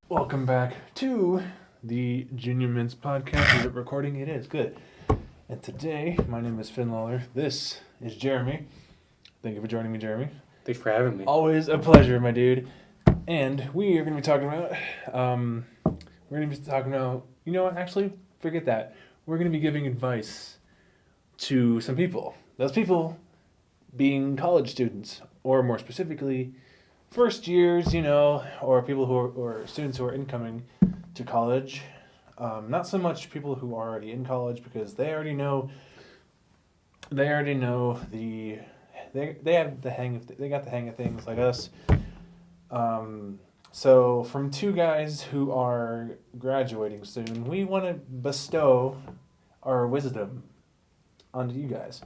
Welcome back to the Junior Mints podcast. Is it recording? It is. Good. And today, my name is Finn Lawler. This is Jeremy. Thank you for joining me, Jeremy. Thanks for having me. Always a pleasure, my dude. And we are going to be talking about, you know what, actually, forget that. We're going to be giving advice to some people. Those people being college students, or more specifically, first years, or people or students who are incoming to college. Not so much people who are already in college because they already know they have the hang of they got the hang of things like us. So from two guys who are graduating soon, we want to bestow our wisdom onto you guys.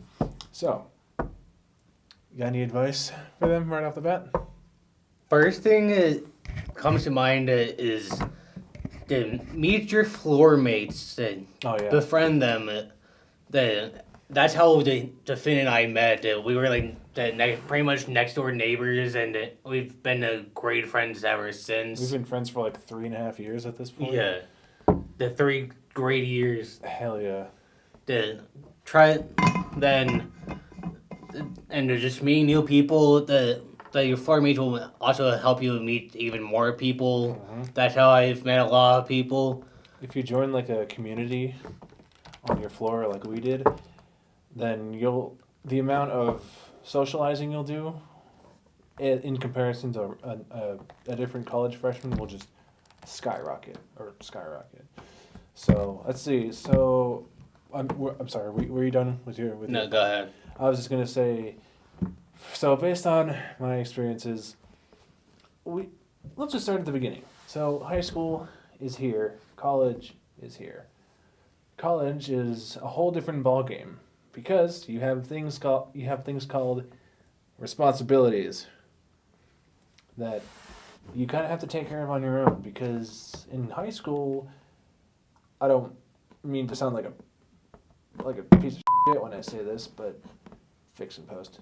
So, you got any advice for them right off the bat? First thing that comes to mind is to meet your floor mates and befriend them. That's how Finn and I met. We were like pretty much next door neighbors, and we've been great friends ever since. We've been friends for like 3.5 years at this point. Yeah, the 3 great years. Hell yeah. To try then, and to just meet new people. That your floor mates will also help you meet even more people. Mm-hmm. That's how I've met a lot of people. If you join like a community on your floor like we did, then the amount of socializing you'll do in comparison to a different college freshman will just skyrocket. So let's see. So I'm sorry. Were you done with your? No, go ahead. I was just gonna say. So based on my experiences, let's just start at the beginning. So high school is here, college is here. College is a whole different ballgame because you have things called responsibilities that you kind of have to take care of on your own. Because in high school, I don't mean to sound like a piece of shit when I say this, but fix and post.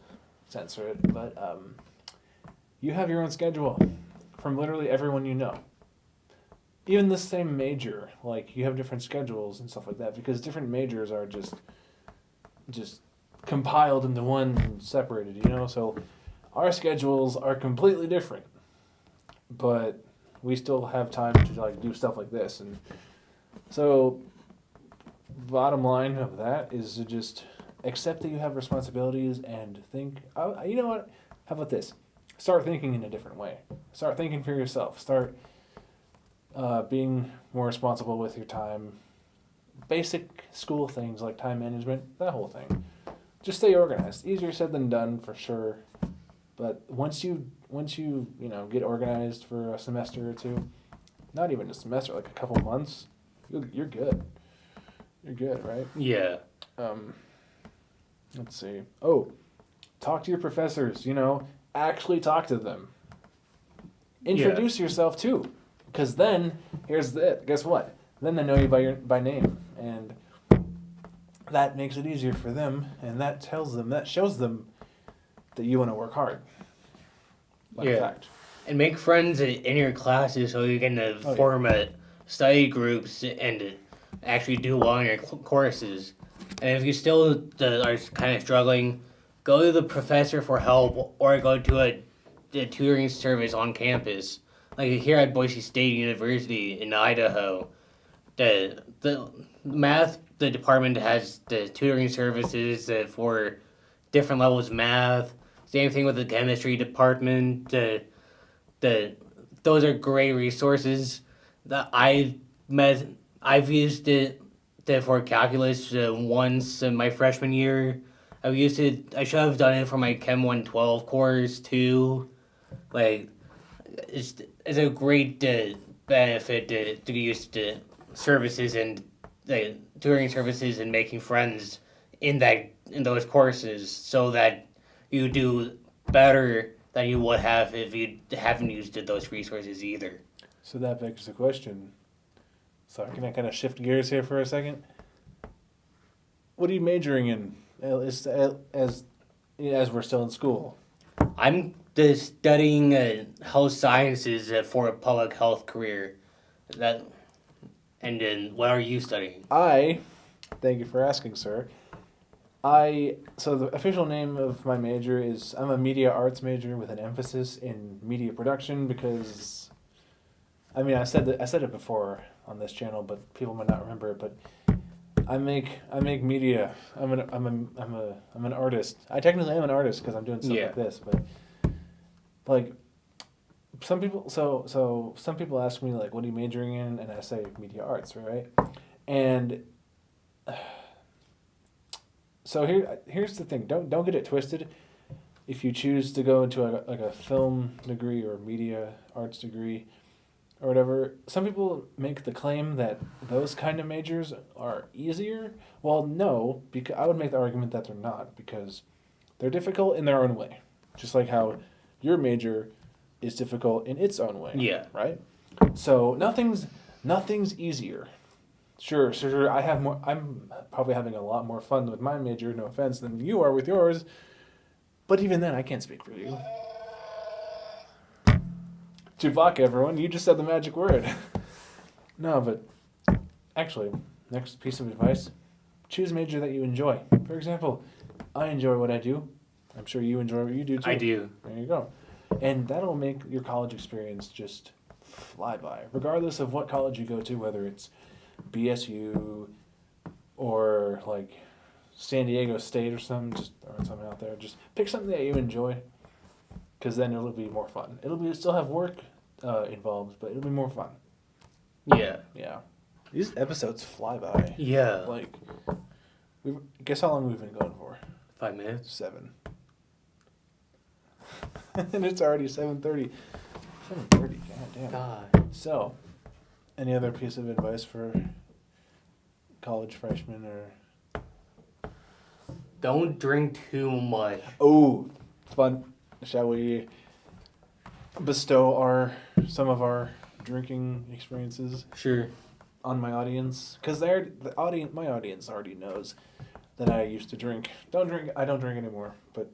Censor it, but you have your own schedule from literally everyone you know. Even the same major, like you have different schedules and stuff like that because different majors are just compiled into one and separated, So our schedules are completely different, but we still have time to do stuff like this, and so bottom line of that is to just accept that you have responsibilities and think, you know what? How about this? Start thinking in a different way. Start thinking for yourself. Start being more responsible with your time. Basic school things like time management, that whole thing. Just stay organized. Easier said than done for sure. But once you get organized for a semester or two, not even a semester, like a couple months, you're good. You're good, right? Yeah. Let's see. Oh, talk to your professors, actually talk to them. Introduce yourself too. Because then, guess what? Then they know you by name. And that makes it easier for them. And that shows them that you want to work hard. Fact. And make friends in your classes so you can form study groups and actually do well in your courses. And if you still are kind of struggling, go to the professor for help or go to a tutoring service on campus. Like here at Boise State University in Idaho, the math department has the tutoring services for different levels of math. Same thing with the chemistry department. Those are great resources that I've used it for calculus once in my freshman year. I should have done it for my Chem 112 course too. Like, it's a great benefit to use the services and the tutoring services and making friends in those courses so that you do better than you would have if you haven't used those resources either. So that begs the question. Sorry, can I kind of shift gears here for a second? What are you majoring in as we're still in school? I'm studying health sciences for a public health career. That. And then, what are you studying? Thank you for asking, sir. So the official name of my major is I'm a media arts major with an emphasis in media production because, I mean, I said it before on this channel, but people might not remember it. But I make media. I'm an artist. I technically am an artist because I'm doing stuff like this. But like some people, so some people ask me like, what are you majoring in? And I say media arts, right? And so here's the thing. Don't get it twisted. If you choose to go into a film degree or media arts degree or whatever, some people make the claim that those kind of majors are easier. Well, no, because I would make the argument that they're not because they're difficult in their own way. Just like how your major is difficult in its own way. Yeah. Right? So nothing's easier. Sure. I'm probably having a lot more fun with my major, no offense, than you are with yours. But even then, I can't speak for you. Chewbacca, everyone. You just said the magic word. No, but actually, next piece of advice, choose a major that you enjoy. For example, I enjoy what I do. I'm sure you enjoy what you do, too. I do. There you go. And that'll make your college experience just fly by, regardless of what college you go to, whether it's BSU or like San Diego State or something, just throwing something out there. Just pick something that you enjoy, because then it'll be more fun. It'll still have work involved, but it'll be more fun. Yeah. Yeah. These episodes fly by. Yeah. Like, guess how long we've been going for? 5 minutes. 7. And it's already 7:30. 7:30. God damn. God. So, any other piece of advice for college freshmen or? Don't drink too much. Oh, fun. Shall we bestow some of our drinking experiences Sure. on my audience? Because my audience already knows that I used to drink. I don't drink anymore, but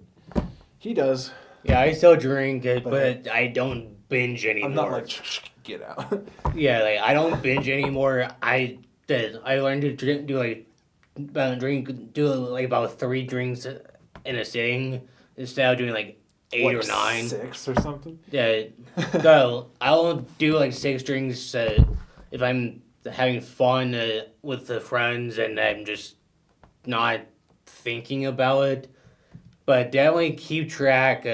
he does. Yeah, I still drink it, But but I don't binge anymore. I'm not like, get out. Yeah, like I don't binge anymore. I learned to do like about 3 drinks in a sitting instead of doing like 8 like or 9. 6 or something. Yeah, no, I'll do like 6 drinks if I'm having fun with the friends and I'm just not thinking about it. But definitely keep track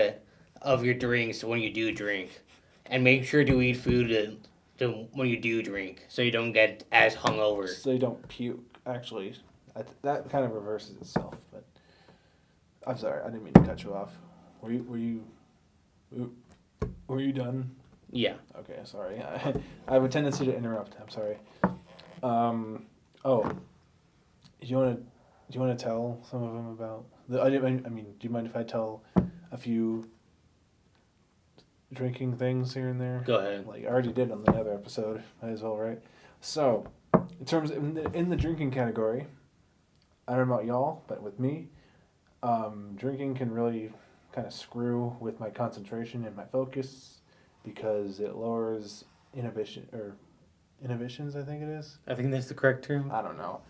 of your drinks when you do drink, and make sure to eat food when you do drink, so you don't get as hungover. So you don't puke. Actually, that kind of reverses itself. But I'm sorry, I didn't mean to cut you off. Were you done? Yeah. Okay, sorry. I have a tendency to interrupt. I'm sorry. Oh, do you want to tell some of them about I mean, do you mind if I tell a few drinking things here and there? Go ahead. Like I already did on the other episode. Might as well, right? So, in the drinking category, I don't know about y'all, but with me, drinking can really kind of screw with my concentration and my focus because it lowers inhibitions, I think it is. I think that's the correct term. I don't know.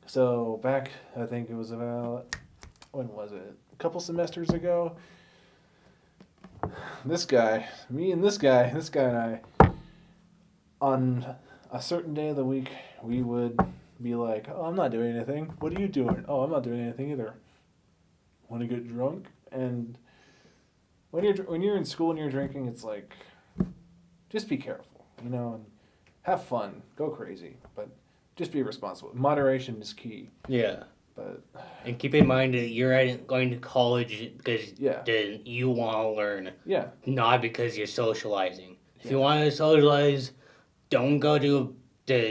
So back, I think it was about, when was it? A couple semesters ago. This guy and I, on a certain day of the week, we would be like, oh, I'm not doing anything. What are you doing? Oh, I'm not doing anything either. Want to get drunk? And when you're in school and you're drinking, it's like, just be careful, and have fun, go crazy, but just be responsible. Moderation is key. Yeah. But And keep in mind that you're going to college because yeah, you want to learn, yeah, not because you're socializing. If Yeah. you want to socialize, don't go to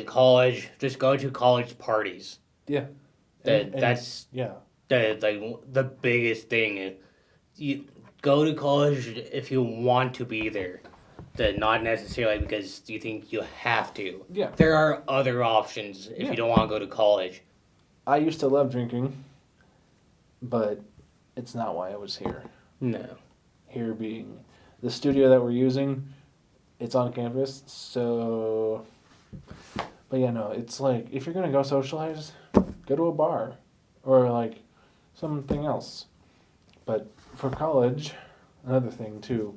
college. Just go to college parties. yeah. That's yeah. the biggest thing. You go to college if you want to be there. Not necessarily because you think you have to. Yeah. There are other options if Yeah. you don't want to go to college. I used to love drinking, but it's not why I was here. No. Here being the studio that we're using, it's on campus, so. But yeah, no, it's like if you're gonna go socialize, go to a bar, or like something else. But for college, another thing too.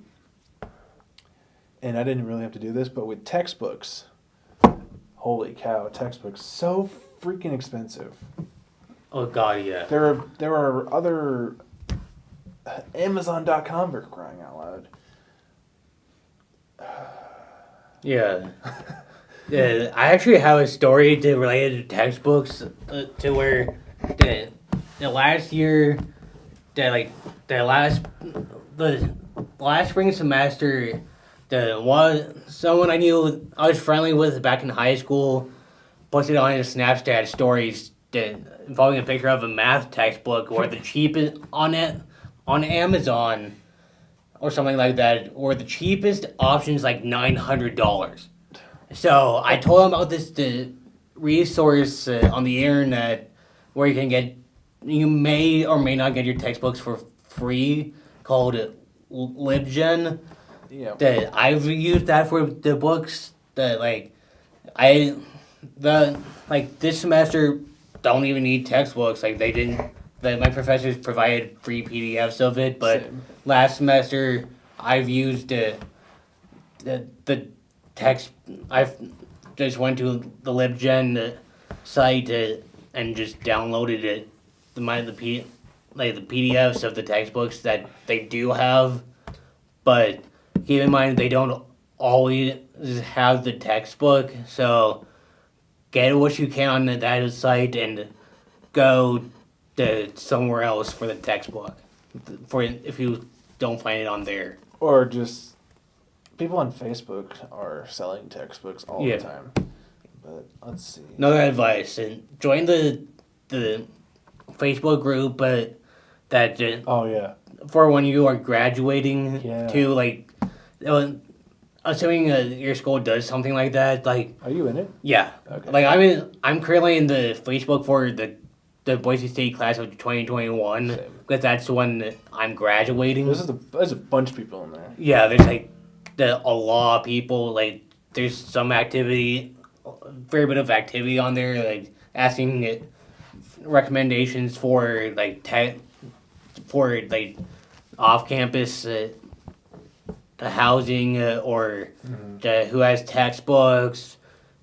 And I didn't really have to do this, but with textbooks, holy cow, textbooks so freaking expensive. Oh God, yeah. There are other Amazon.com for crying out loud. Yeah. Yeah, I actually have a story related to textbooks to where the the last year the like the last spring semester someone I was friendly with back in high school posted on his Snapchat stories involving a picture of a math textbook where the cheapest on Amazon or something like that, where the cheapest option is like $900. So I told him about this the resource on the internet where you may or may not get your textbooks for free called LibGen. Yeah. That I've used that for the books that I the this semester don't even need textbooks. Like they didn't. That my professors provided free PDFs of it, but Same. last semester I've used the text. I've just went to the LibGen site and just downloaded it. The PDFs of the textbooks that they do have, but keep in mind they don't always have the textbook. So get what you can on that site and go to somewhere else for the textbook. For if you don't find it on there. Or just people on Facebook are selling textbooks all Yeah. the time. But let's see. Another advice: and join the Facebook group, but that Oh yeah. for when you are graduating Yeah. to assuming your school does something like that, Are you in it? yeah, Okay. I'm currently in the Facebook for the Boise State class of 2021 Same. because that's when I'm graduating. There's a bunch of people in there. Yeah, there's a lot of people. There's some activity, a fair bit of activity on there, asking recommendations for off campus the housing or who has textbooks,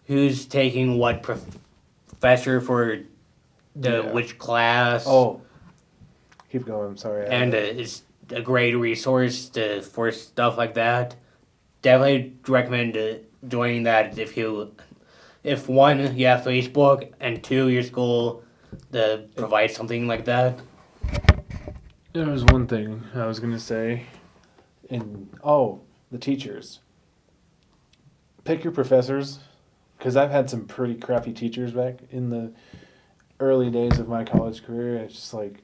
who's taking what professor for Yeah. which class. Oh. Keep going. Sorry. And it's a great resource for stuff like that. Definitely recommend joining that if one, you have Facebook, and two, your school provides something like that. There was one thing I was gonna say, the teachers. Pick your professors, because I've had some pretty crappy teachers back in the early days of my college career. It's just like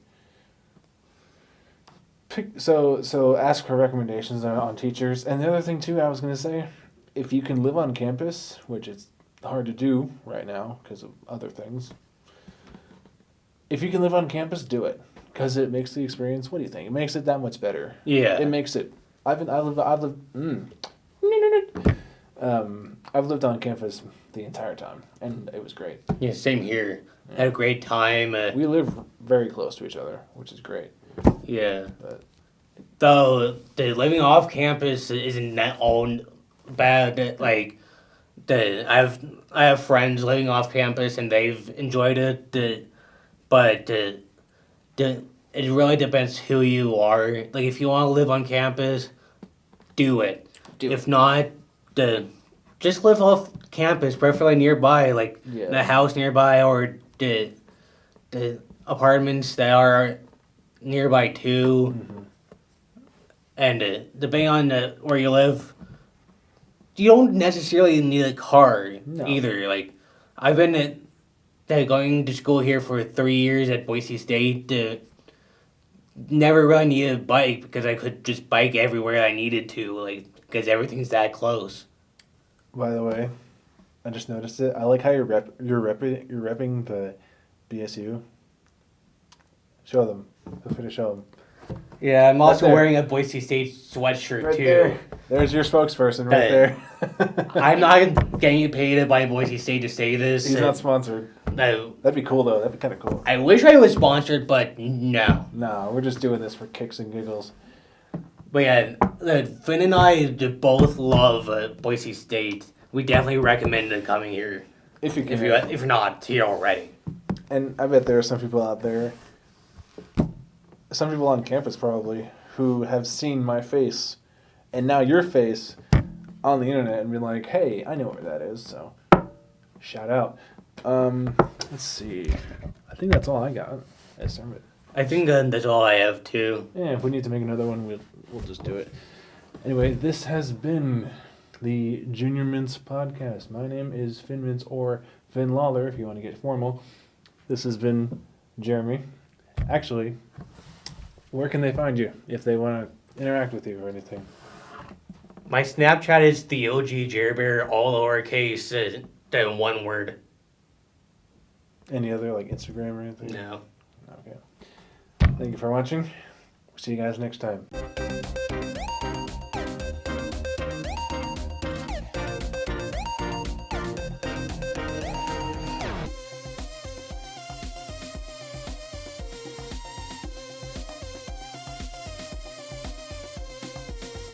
ask for recommendations on teachers. And the other thing too, I was gonna say, if you can live on campus, which it's hard to do right now because of other things. If you can live on campus, do it, because it makes the experience. What do you think? It makes it that much better. Yeah. It makes it. I've lived on campus the entire time, and it was great. Yeah, same here. Had a great time. We live very close to each other, which is great. Yeah. But Though the living off campus isn't that all bad. I have friends living off campus and they've enjoyed it. But it really depends who you are. Like if you want to live on campus, do it. If not, just live off campus, preferably nearby, Yeah. the house nearby or the apartments that are nearby too. Mm-hmm. And depending on where you live, you don't necessarily need a car either. I've been going to school here for 3 years at Boise State. Never really needed a bike because I could just bike everywhere I needed to, because everything's that close. By the way, I just noticed it. I like how you're repping the BSU. Show them. Feel free to show them. Yeah, I'm also there. wearing a Boise State sweatshirt Right too. there. There's your spokesperson right there. I'm not getting paid by Boise State to say this. He's not sponsored. No. That'd be cool though. That'd be kind of cool. I wish I was sponsored, but no. No, we're just doing this for kicks and giggles. But yeah, Finn and I both love Boise State. We definitely recommend coming here If you can. if you're not here already. And I bet there are some people out there, some people on campus probably, who have seen my face and now your face on the internet and be like, hey, I know where that is, so shout out. Let's see. I think that's all I got. I think that's all I have too. Yeah, if we need to make another one, we'll just do it. Anyway, this has been the Junior Mints podcast. My name is Finn Mintz, or Finn Lawler if you want to get formal. This has been Jeremy. Actually, where can they find you if they want to interact with you or anything? My Snapchat is the OG Jerbear, all lowercase, then one word. Any other, like Instagram or anything? No. Okay. Thank you for watching. See you guys next time.